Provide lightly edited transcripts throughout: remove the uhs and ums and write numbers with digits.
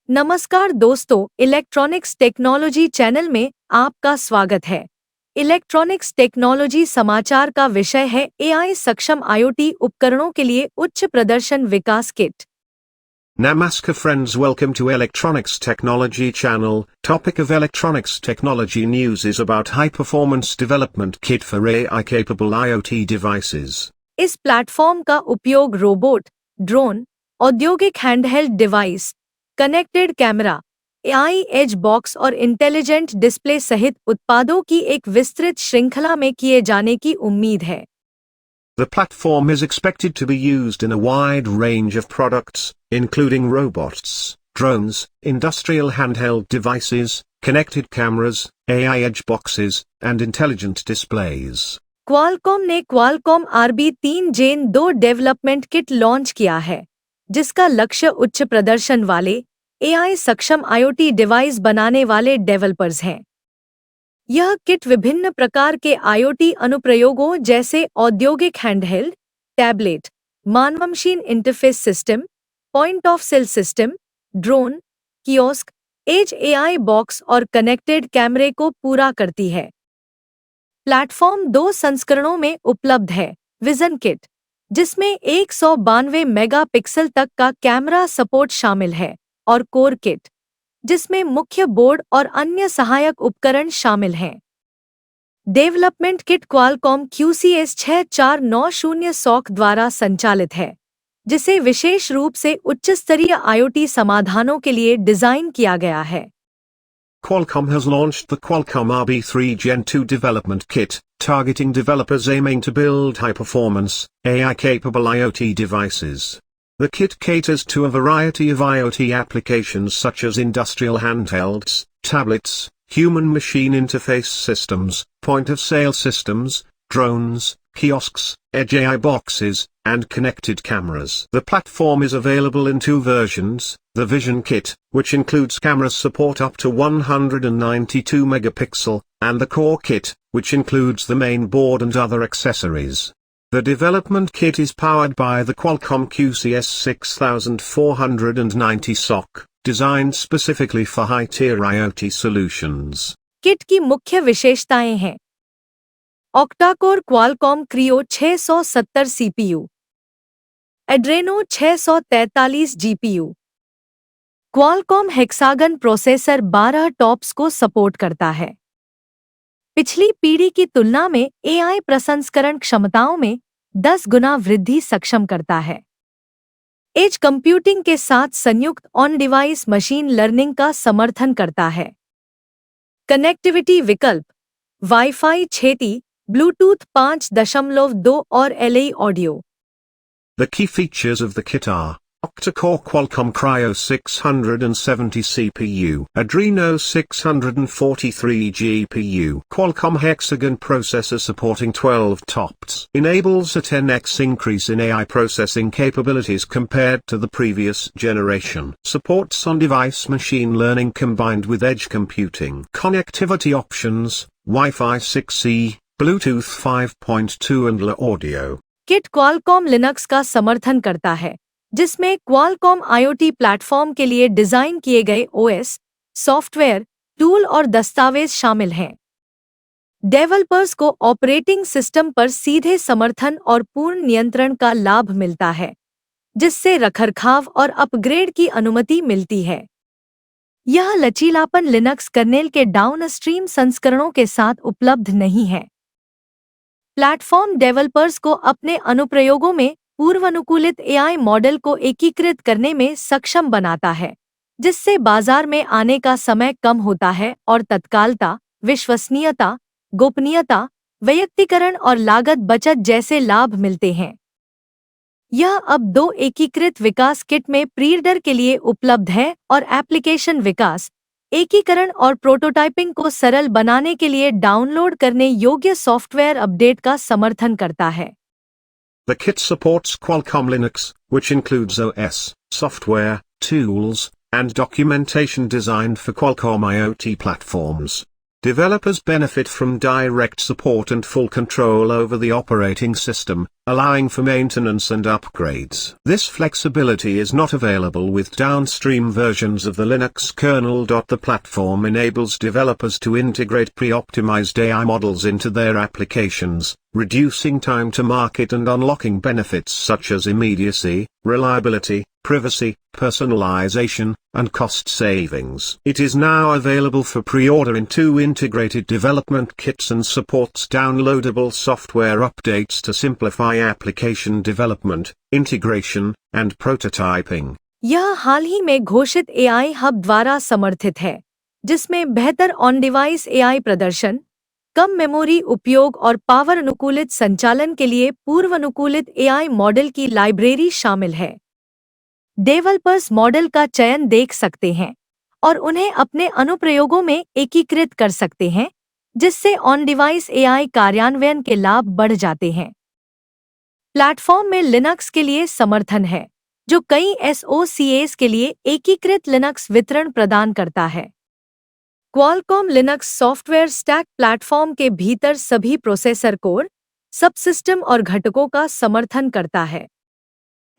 नमस्कार दोस्तों, electronics technology channel में आपका स्वागत है। इलेक्ट्रॉनिक्स टेक्नोलॉजी समाचार का विषय है एआई सक्षम आईओटी उपकरणों के लिए उच्च प्रदर्शन विकास kit. Namaskar friends, welcome to Electronics Technology channel. Topic of Electronics Technology news is about high performance development kit for AI capable IoT devices. इस प्लेटफॉर्म का उपयोग रोबोट, ड्रोन, औद्योगिक handheld device, connected camera, AI edge box और intelligent display सहित उत्पादों की एक विस्तृत श्रृंखला में किए जाने की उम्मीद है। The platform is expected to be used in a wide range of products, including robots, drones, industrial handheld devices, connected cameras, AI edge boxes, and intelligent displays. Qualcomm ने Qualcomm RB3 Gen 2 development kit launch किया है, जिसका लक्ष्य उच्च प्रदर्शन वाले AI सक्षम IoT device बनाने वाले डेवलपर्स हैं। यह किट विभिन्न प्रकार के आईओटी अनुप्रयोगों जैसे औद्योगिक हैंडहेल्ड, टैबलेट, मानव machine interface system, point of sale system, drone, kiosk, edge AI box और कनेक्टेड कैमरे को पूरा करती है। प्लेटफॉर्म 2 संस्करणों में उपलब्ध है। विजन किट, जिसमें 192 मेगापिक्सल तक का कैमरा सपोर्ट शामिल है, और कोर किट, जिसमें मुख्य बोर्ड और अन्य सहायक उपकरण शामिल हैं। Development kit Qualcomm QCS 6490 SOC द्वारा संचालित है, जिसे विशेष रूप से उच्च स्तरीय आईओटी समाधानों के लिए डिजाइन किया गया है। Qualcomm has launched the Qualcomm RB3 Gen 2 development kit, targeting developers aiming to build high-performance, AI-capable IoT devices. The kit caters to a variety of IoT applications such as industrial handhelds, tablets, human-machine interface systems, point-of-sale systems, drones, kiosks, edge AI boxes, and connected cameras. The platform is available in 2 versions, the Vision Kit, which includes camera support up to 192 megapixel, and the Core Kit, which includes the main board and other accessories. The development kit is powered by the Qualcomm QCS 6490 SOC, designed specifically for high-tier IoT solutions. Kit की मुख्य विशेषताएं हैं: octa core Qualcomm Kryo 670 CPU, Adreno 643 GPU, Qualcomm Hexagon processor 12 TOPS को support करता है। पिछली पीढ़ी की तुलना में एआई प्रसंस्करण क्षमताओं में 10 गुना वृद्धि सक्षम करता है। एज कंप्यूटिंग के साथ संयुक्त ऑन डिवाइस मशीन लर्निंग का समर्थन करता है। कनेक्टिविटी विकल्प, वाईफाई 6T, ब्लूटूथ 5.2 और LE audio. The key features of the kit are octa-core Qualcomm Cryo 670 CPU, Adreno 643 GPU, Qualcomm Hexagon processor supporting 12 TOPS, enables a 10x increase in AI processing capabilities compared to the previous generation, supports on-device machine learning combined with edge computing, connectivity options, Wi-Fi 6E, Bluetooth 5.2 and LE audio. Kit Qualcomm Linux का समर्थन करता है, जिसमें Qualcomm IoT platform के लिए design किए गए OS, software, tool और दस्तावेज शामिल हैं। डेवलपर्स को ऑपरेटिंग सिस्टम पर सीधे समर्थन और पूर्ण नियंत्रण का लाभ मिलता है, जिससे रखरखाव और अपग्रेड की अनुमति मिलती है। यह लचीलापन लिनक्स कर्नेल के डाउनस्ट्रीम संस्करणों के साथ उपलब्ध नहीं है। प्लेटफॉर्म डेवलपर्स को अपने अनुप्रयोगों में पूर्वानुकूलित एआई मॉडल को एकीकृत करने में सक्षम बनाता है, जिससे बाजार में आने का समय कम होता है और तत्कालता, विश्वसनीयता, गोपनीयता, वैयक्तिकरण और लागत बचत जैसे लाभ मिलते हैं। यह अब 2 एकीकृत विकास किट में प्रीऑर्डर के लिए उपलब्ध है और एप्लीकेशन विकास, एकीकरण और प्रोटोटाइपिंग को सरल बनाने के लिए डाउनलोड करने योग्य सॉफ्टवेयर अपडेट का समर्थन करता है। The kit supports Qualcomm Linux, which includes OS, software, tools, and documentation designed for Qualcomm IoT platforms. Developers benefit from direct support and full control over the operating system, allowing for maintenance and upgrades. This flexibility is not available with downstream versions of the Linux kernel. The platform enables developers to integrate pre-optimized AI models into their applications, reducing time to market and unlocking benefits such as immediacy, reliability, privacy, personalization, and cost savings. It is now available for pre-order in 2 integrated development kits and supports downloadable software updates to simplify application development, integration, and prototyping. यह हाल ही में घोषित AI hub द्वारा समर्थित है, जिसमें बेहतर on device AI प्रदर्शन, कम memory उपयोग और पावर अनुकूलित संचालन के लिए पूर्वानुकूलित AI मॉडल की लाइब्रेरी शामिल है। डेवलपर्स मॉडल का चयन देख सकते हैं और उन्हें अपने अनुप्रयोगों में एकीकृत कर सकते हैं, जिससे ऑन डिवाइस AI कार्यान्वयन के लाभ बढ़ जाते हैं। प्लेटफॉर्म में लिनक्स के लिए समर्थन है, जो कई SOCs के लिए एकीकृत लिनक्स वितरण प्रदान करता है। Qualcomm Linux software stack platform के भीतर सभी प्रोसेसर कोर, सबसिस्टम और घटकों का समर्थन करता है।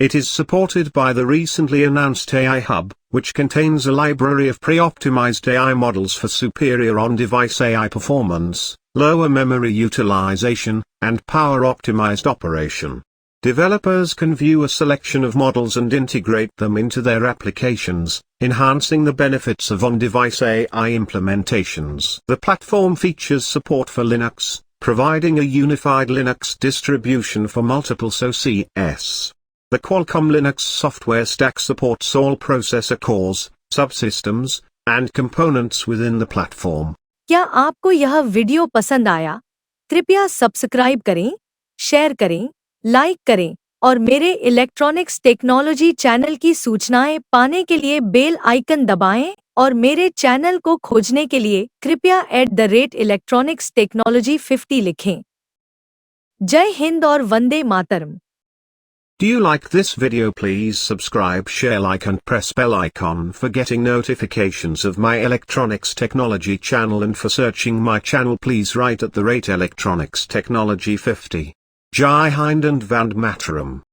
It is supported by the recently announced AI Hub, which contains a library of pre-optimized AI models for superior on-device AI performance, lower memory utilization, and power-optimized operation. Developers can view a selection of models and integrate them into their applications, enhancing the benefits of on-device AI implementations. The platform features support for Linux, providing a unified Linux distribution for multiple SOCs. The Qualcomm Linux software stack supports all processor cores, subsystems, and components within the platform. क्या आपको यह video पसंद आया? कृपया subscribe करें, share करें, like करें और मेरे इलेक्ट्रॉनिक्स टेक्नोलॉजी चैनल की सूचनाएं पाने के लिए बेल आइकन दबाएं और मेरे चैनल को खोजने के लिए कृपया @electronicstechnology50 लिखें। जय हिंद और Vande Mataram. Do you like this video? Please subscribe, share, like and press bell icon for getting notifications of my electronics technology channel, and for searching my channel please write @electronics technology 50. Jai Hind and Vand Mataram.